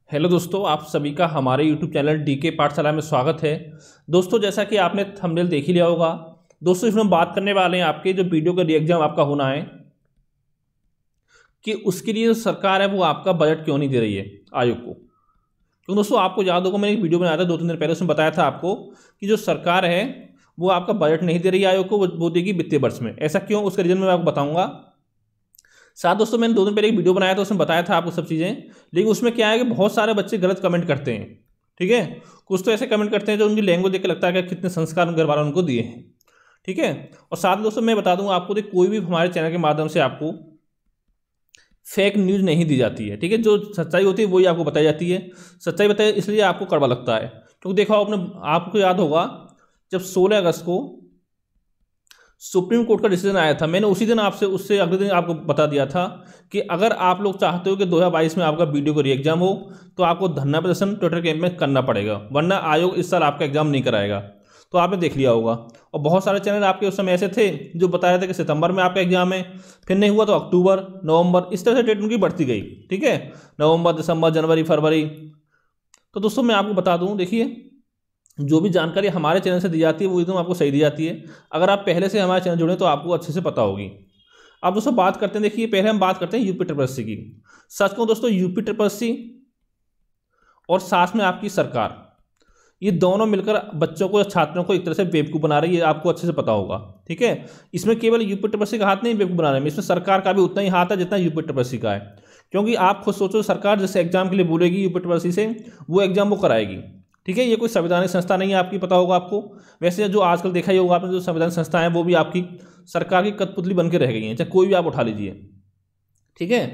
Hello दोस्तों, आप सभी का हमारे यूट्यूब चैनल डीके पाठशाला में स्वागत है। दोस्तों, जैसा कि आपने थंबनेल देख ही लिया होगा, दोस्तों इसमें हम बात करने वाले हैं आपके जो वीडियो का री एग्जाम आपका होना है कि उसके लिए जो सरकार है वो आपका बजट क्यों नहीं दे रही है आयोग को। क्योंकि दोस्तों आपको याद होगा, मैंने एक वीडियो बनाया था 2-3 दिन पहले, उसमें बताया था आपको कि जो सरकार है वो आपका बजट नहीं दे रही है आयोग को, वो देगी वित्तीय वर्ष में। ऐसा क्यों, उसका रीजन मैं आपको बताऊंगा। साथ दोस्तों मैंने 2 दिन पहले एक वीडियो बनाया था, उसमें बताया था आपको सब चीज़ें, लेकिन उसमें क्या है कि बहुत सारे बच्चे गलत कमेंट करते हैं। ठीक है, कुछ तो ऐसे कमेंट करते हैं जो उनकी लैंग्वेज देख के लगता है कि कितने संस्कार उनके घर वालों उनको दिए हैं। ठीक है, और साथ दोस्तों मैं बता दूंगा आपको, कोई भी हमारे चैनल के माध्यम से आपको फेक न्यूज़ नहीं दी जाती है। ठीक है, जो सच्चाई होती है वही आपको बताई जाती है। सच्चाई बताए इसलिए आपको कड़वा लगता है, क्योंकि देखो आपको याद होगा जब 16 अगस्त को सुप्रीम कोर्ट का डिसीजन आया था, मैंने उसी दिन आपसे उससे अगले दिन आपको बता दिया था कि अगर आप लोग चाहते हो कि 2022 में आपका वीडियो का री एग्जाम हो तो आपको धरना प्रदर्शन ट्विटर कैंप में करना पड़ेगा, वरना आयोग इस साल आपका एग्जाम नहीं कराएगा। तो आपने देख लिया होगा, और बहुत सारे चैनल आपके उस समय ऐसे थे जो बता रहे थे कि सितंबर में आपका एग्जाम है, फिर नहीं हुआ तो अक्टूबर, नवंबर, इस तरह से डेट उनकी बढ़ती गई। ठीक है, नवंबर, दिसंबर, जनवरी, फरवरी। तो दोस्तों मैं आपको बता दूं, देखिए जो भी जानकारी हमारे चैनल से दी जाती है वो एकदम आपको सही दी जाती है। अगर आप पहले से हमारे चैनल जुड़े तो आपको अच्छे से पता होगी। अब दोस्तों बात करते हैं, देखिए पहले हम बात करते हैं यूपी ट्रिपल एससी की। सच कहूं दोस्तों, यूपी ट्रिपल एससी और साथ में आपकी सरकार, ये दोनों मिलकर बच्चों को, छात्रों को एक तरह से बेवकूफ़ बना रही है, आपको अच्छे से पता होगा। ठीक है, इसमें केवल यूपी ट्रिपल एससी का हाथ नहीं बेवकूफ़ बनाने में, इसमें सरकार का भी उतना ही हाथ है जितना यूपी ट्रिपल एससी का है। क्योंकि आप खुद सोचो, सरकार जैसे एग्जाम के लिए बोलेगी यूपी ट्रिपल एससी से, वो एग्जाम वो कराएगी। ठीक है, ये कोई संवैधानिक संस्था नहीं है, आपकी पता होगा आपको। वैसे जो आजकल देखा ही होगा आपने, जो संवैधानिक संस्था है वो भी आपकी सरकार की कठपुतली बन के रह गई हैं, चाहे कोई भी आप उठा लीजिए। ठीक है,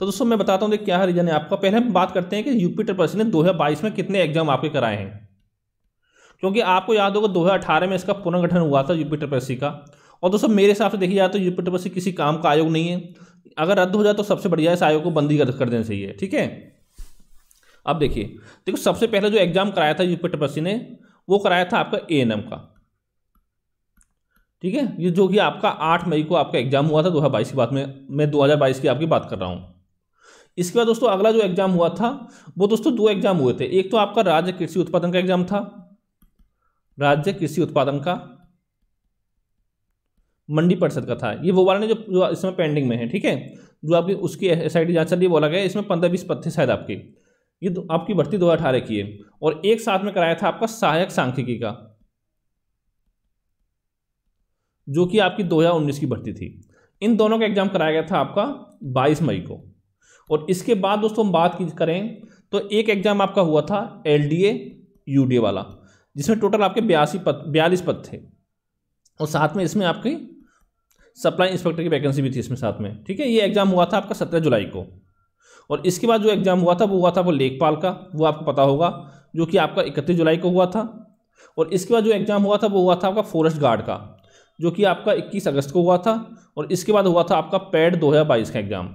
तो दोस्तों मैं बताता हूँ क्या रीजन है आपका। पहले हम बात करते हैं कि यूपी ट्रिपल एससी ने 2022 में कितने एग्जाम आपके कराए हैं। क्योंकि आपको याद होगा 2018 में इसका पुनर्गठन हुआ था यूपी ट्रिपल एससी का। और दोस्तों मेरे हिसाब से देखिए जाए तो यूपी ट्रिपल एससी किसी काम का आयोग नहीं है। अगर रद्द हो जाए तो सबसे बढ़िया इस आयोग को बंदी कर देना चाहिए। ठीक है, अब देखो सबसे पहले जो एग्जाम कराया था यूपी ट्रिपल एससी ने, वो कराया था आपका एएनएम का। ठीक है, ये जो कि आपका 8 मई को आपका एग्जाम हुआ था 2022 की बात में, मैं 2022 की आपकी बात कर रहा हूँ। इसके बाद दोस्तों अगला जो एग्जाम हुआ था वो दोस्तों 2 एग्जाम हुए थे। एक तो आपका राज्य कृषि उत्पादन का एग्जाम था, राज्य कृषि उत्पादन का, मंडी परिषद का था। ये वो वाला नहीं जो इसमें पेंडिंग में है। ठीक है, जो आपकी उसकी एसआईटी जांच चल रही है, बोला गया इसमें 15-20 पद थे शायद आपके। ये आपकी भर्ती 2018 की है। और एक साथ में कराया था आपका सहायक सांख्यिकी का, जो कि आपकी 2019 की भर्ती थी। इन दोनों का एग्जाम कराया गया था आपका 22 मई को। और इसके बाद दोस्तों हम बात करें तो एक एग्जाम आपका हुआ था एलडीए यूडीए वाला, जिसमें टोटल आपके 42 पद थे। और साथ में इसमें आपकी सप्लाई इंस्पेक्टर की वैकेंसी भी थी इसमें साथ में। ठीक है, ये एग्जाम हुआ था आपका 17 जुलाई को। और इसके बाद जो एग्जाम हुआ था वो लेखपाल का, वो आपको पता होगा, जो कि आपका 31 जुलाई को हुआ था। और इसके बाद जो एग्जाम हुआ था वो हुआ था आपका फॉरेस्ट गार्ड का, जो कि आपका 21 अगस्त को हुआ था। और इसके बाद हुआ था आपका पैड 2022 का एग्जाम,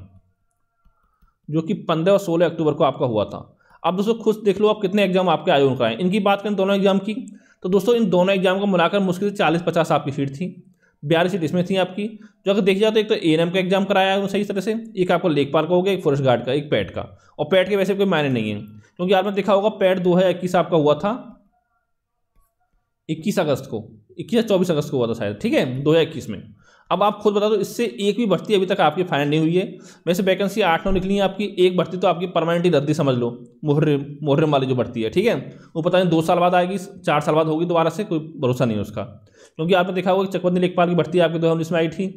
जो कि 15 और 16 अक्टूबर को आपका हुआ था। अब दोस्तों खुद देख लो आप कितने एग्जाम आपके आयोग कराए। इनकी बात करें दोनों एग्जाम की, तो दोस्तों इन दोनों एग्जाम को मिलाकर मुश्किल से 40-50 आपकी सीट थी। 42 सीट इसमें थी आपकी। जो अगर देखी जाए तो एक तो एएनएम का एग्जाम कराया है सही तरह से, एक आपको लेखपाल का हो गया, एक फॉरेस्ट गार्ड का, एक पैट का। और पैट के वैसे कोई मायने नहीं है, क्योंकि आपने देखा होगा पैट 2021 आपका हुआ था 21 अगस्त को, 21 या 24 अगस्त को हुआ था शायद। ठीक है, 2021 में। अब आप खुद बता दो, इससे एक भी भर्ती अभी तक आपकी फाइनल नहीं हुई है। वैसे वैकेंसी 8-9 निकली है आपकी, एक भर्ती तो आपकी परमानेंटली रद्दी समझ लो, मुहर्रम वाली जो भर्ती है। ठीक है, वो पता नहीं 2 साल बाद आएगी, 4 साल बाद होगी दोबारा से, कोई भरोसा नहीं है उसका। क्योंकि आपने देखा होगा कि चकबंदी लेखपाल की भर्ती आपकी 2019 में आई थी।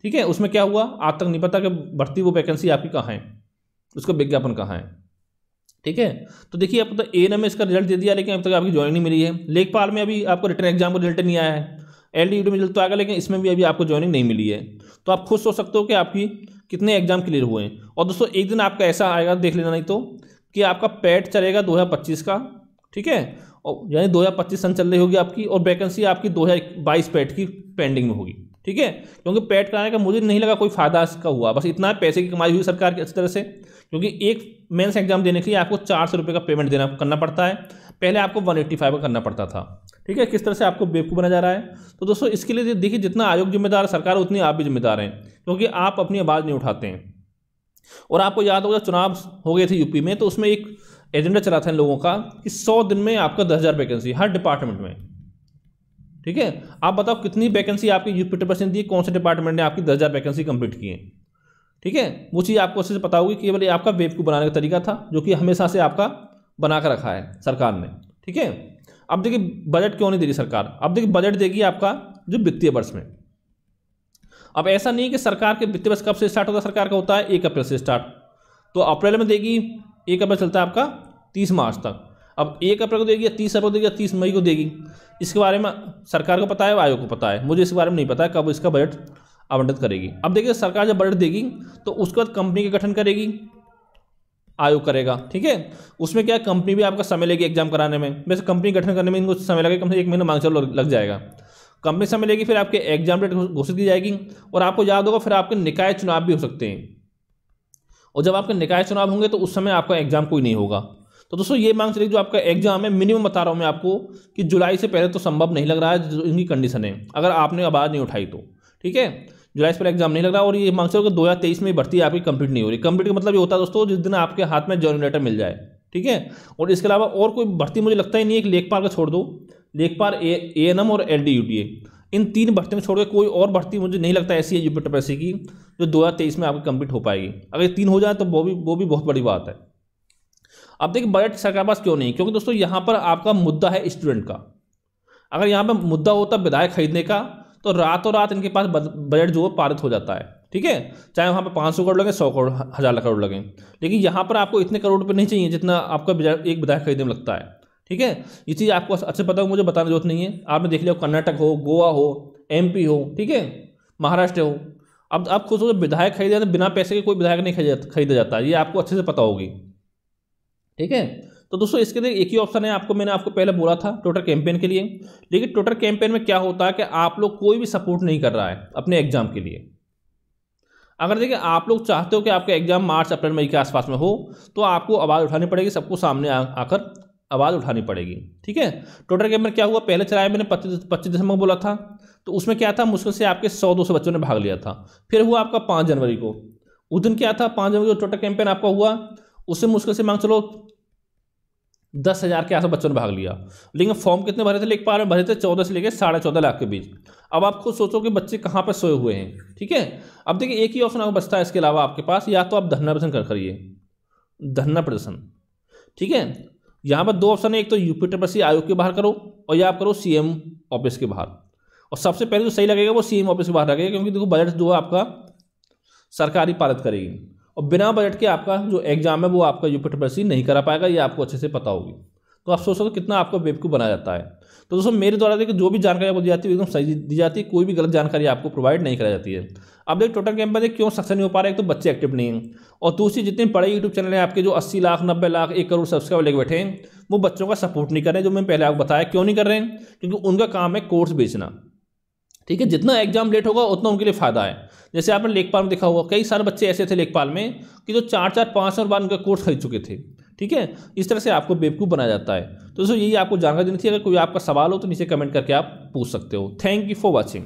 ठीक है, उसमें क्या हुआ आज तक नहीं पता कि भर्ती वो वैकेंसी आपकी कहाँ है, उसका विज्ञापन कहाँ है। ठीक है, तो देखिए अब तो एएनएम में इसका रिजल्ट दे दिया, लेकिन अब तक आपकी ज्वाइनिंग नहीं मिली है। लेखपाल में अभी आपको रिटर्न एग्जाम का रिजल्ट नहीं आया है। एलडीयू में रिजल्ट तो आएगा, लेकिन इसमें भी अभी आपको ज्वाइनिंग नहीं मिली है। तो आप खुद सोच सकते हो कि आपकी कितने एग्जाम क्लियर हुए हैं। और दोस्तों एक दिन आपका ऐसा आएगा, देख लेना नहीं तो, कि आपका पैट चलेगा 2025 का। ठीक है, और यानी 2025 सन चल रही होगी आपकी, और वैकेंसी आपकी 2022 पैट की पेंडिंग में होगी। ठीक है, क्योंकि पैट कराने का मुझे नहीं लगा कोई फायदा इसका हुआ, बस इतना पैसे की कमाई हुई सरकार की अच्छी तरह से। क्योंकि एक मेंस एग्जाम देने के लिए आपको 400 रुपये का पेमेंट करना पड़ता है, पहले आपको 185 का करना पड़ता था। ठीक है, किस तरह से आपको बेवकूफ़ बना जा रहा है। तो दोस्तों इसके लिए देखिए, जितना आयोग जिम्मेदार है, सरकार उतनी आप भी जिम्मेदार हैं, क्योंकि आप अपनी आवाज़ नहीं उठाते हैं। और आपको याद होगा चुनाव हो गए थे यूपी में, तो उसमें एक एजेंडा चला था इन लोगों का कि 100 दिन में आपका 10,000 वैकेंसी हर डिपार्टमेंट में। ठीक है, आप बताओ कितनी वैकेंसी आपकी यूपी दी, कौन से डिपार्टमेंट ने आपकी 10,000 वैकेंसी कंप्लीट की है। ठीक है, वो चीज़ आपको अच्छे से पता होगी कि केवल ये आपका बेवकूफ़ बनाने का तरीका था, जो कि हमेशा से आपका बना कर रखा है सरकार ने। ठीक है, अब देखिए बजट क्यों नहीं दे रही सरकार। अब देखिए बजट देगी आपका जो वित्तीय वर्ष में। अब ऐसा नहीं है कि सरकार के वित्तीय वर्ष कब से स्टार्ट होता है, सरकार का होता है 1 अप्रैल से स्टार्ट। तो अप्रैल में देगी, 1 अप्रैल चलता है आपका 30 मार्च तक। अब 1 अप्रैल को देगी या 30 अप्रैल को देगी या 30 मई को देगी, इसके बारे में सरकार को पता है, आयोग को पता है। मुझे इसके बारे में नहीं पता है कब इसका बजट आवंटित करेगी। अब देखिए सरकार जब बजट देगी तो उसके बाद कंपनी का गठन करेगी, आयोग करेगा। ठीक है, उसमें क्या है, कंपनी भी आपका समय लेगी एग्जाम कराने में। वैसे कंपनी गठन करने में इनको समय लगेगा, कम से 1 महीना मांग चलो लग जाएगा। कंपनी समय लेगी, फिर आपके एग्जाम डेट घोषित की जाएगी, और आपको याद होगा फिर आपके निकाय चुनाव भी हो सकते हैं। और जब आपके निकाय चुनाव होंगे तो उस समय आपका एग्जाम कोई नहीं होगा। तो दोस्तों ये मांग चलेगी, जो आपका एग्जाम है मिनिमम बता रहा हूँ मैं आपको कि जुलाई से पहले तो संभव नहीं लग रहा है, जो इनकी कंडीशन है, अगर आपने आवाज़ नहीं उठाई तो। ठीक है, जुलाई से पहले एग्जाम नहीं लग रहा, और ये मांग चलो कि 2023 में भर्ती आपकी कंप्लीट नहीं हो रही। कंप्लीट का मतलब ये होता है दोस्तों जिस दिन आपके हाथ में जॉइनिंग लेटर मिल जाए। ठीक है, और इसके अलावा और कोई भर्ती मुझे लगता ही नहीं है कि लेखपाल का छोड़ दो, लेखपाल ANM और LDUTA, इन 3 भर्ती में छोड़ के कोई और भर्ती मुझे नहीं लगता ऐसी है यूपी की जो 2023 में आपकी कंप्लीट हो पाएगी। अगर ये 3 हो जाए तो वो भी बहुत बड़ी बात है। अब देखिए बजट सरकार पास क्यों नहीं, क्योंकि दोस्तों यहाँ पर आपका मुद्दा है स्टूडेंट का। अगर यहाँ पर मुद्दा होता विधायक खरीदने का तो रातों रात इनके पास बजट जो है पारित हो जाता है। ठीक है, चाहे वहाँ पर 500 करोड़ लगे, 100 करोड़, 1000 करोड़ लगे, लेकिन यहाँ पर आपको इतने करोड़ रुपये नहीं चाहिए जितना आपका एक विधायक खरीदने में लगता है। ठीक है, ये चीज़ आपको अच्छे पता हो, मुझे बताने जरूरत नहीं है। आपने देख लिया कर्नाटक हो, गोवा हो, MP हो, ठीक है, महाराष्ट्र हो। अब आप खुद सोचो विधायक खरीदे तो बिना पैसे के कोई विधायक नहीं खरीदा जाता, ये आपको अच्छे से पता होगी। ठीक है, तो दोस्तों इसके लिए एक ही ऑप्शन है आपको, मैंने आपको पहले बोला था ट्विटर कैंपेन के लिए। लेकिन ट्विटर कैंपेन में क्या होता है कि आप लोग कोई भी सपोर्ट नहीं कर रहा है अपने एग्जाम के लिए। अगर देखिए आप लोग चाहते हो कि आपका एग्जाम मार्च अप्रैल मई के आसपास में हो तो आपको आवाज़ उठानी पड़ेगी, सबको सामने आकर आवाज़ उठानी पड़ेगी। ठीक है, ट्विटर कैंपेन क्या हुआ, पहले चलाया मैंने 25 दिसंबर को बोला था, तो उसमें क्या था, मुश्किल से आपके 100-200 बच्चों ने भाग लिया था। फिर हुआ आपका 5 जनवरी को, उस दिन क्या था, 5 जनवरी को ट्विटर कैंपेन आपका हुआ, उससे मुश्किल से मांग चलो 10,000 के आसपास बच्चों ने भाग लिया। लेकिन फॉर्म कितने भरे थे, लेखपाल में भरे थे 14 से लेकर 14.5 लाख के बीच। अब आप खुद सोचो कि बच्चे कहाँ पर सोए हुए हैं। ठीक है, अब देखिए एक ही ऑप्शन आपको बचता है इसके अलावा आपके पास, या तो आप धरना प्रदर्शन करिए, धरना प्रदर्शन। ठीक है, यहाँ पर 2 ऑप्शन है, एक तो यूपी आयोग के बाहर करो, और या आप करो CM ऑफिस के बाहर। और सबसे पहले जो सही लगेगा वो CM ऑफिस के बाहर लगेगा, क्योंकि देखो बजट जो है आपका सरकार ही पारित करेगी, और बिना बजट के आपका जो एग्जाम है वो आपका यूपी नहीं करा पाएगा, ये आपको अच्छे से पता होगी। तो आप सोच सकते हो कितना आपको बेवकूफ़ बनाया जाता है। तो दोस्तों मेरे द्वारा देखिए जो भी जानकारी आपको दी जाती है एकदम सही दी जाती है, कोई भी गलत जानकारी आपको प्रोवाइड नहीं कराई जाती है। अब देखिए ट्विटर कैंपेन क्यों सक्सेस नहीं हो पा रहा है, एक तो बच्चे एक्टिव नहीं हैं, और दूसरी जितने बड़े यूट्यूब चैनल हैं आपके जो 80 लाख 90 लाख 1 करोड़ सब्सक्राइबर लेके बैठे हैं, वो बच्चों का सपोर्ट नहीं कर रहे हैं। जो मैंने पहले आपको बताया क्यों नहीं कर रहे हैं, क्योंकि उनका काम है कोर्स बेचना। ठीक है, जितना एग्जाम लेट होगा उतना उनके लिए फायदा है। जैसे आपने लेखपाल में देखा होगा, कई सारे बच्चे ऐसे थे लेखपाल में कि जो 4-4 5 साल बाद उनका कोर्स खरीद चुके थे। ठीक है, इस तरह से आपको बेवकूफ़ बनाया जाता है। तो दोस्तों यही आपको जानकारी देनी थी। अगर कोई आपका सवाल हो तो नीचे कमेंट करके आप पूछ सकते हो। Thank you for watching.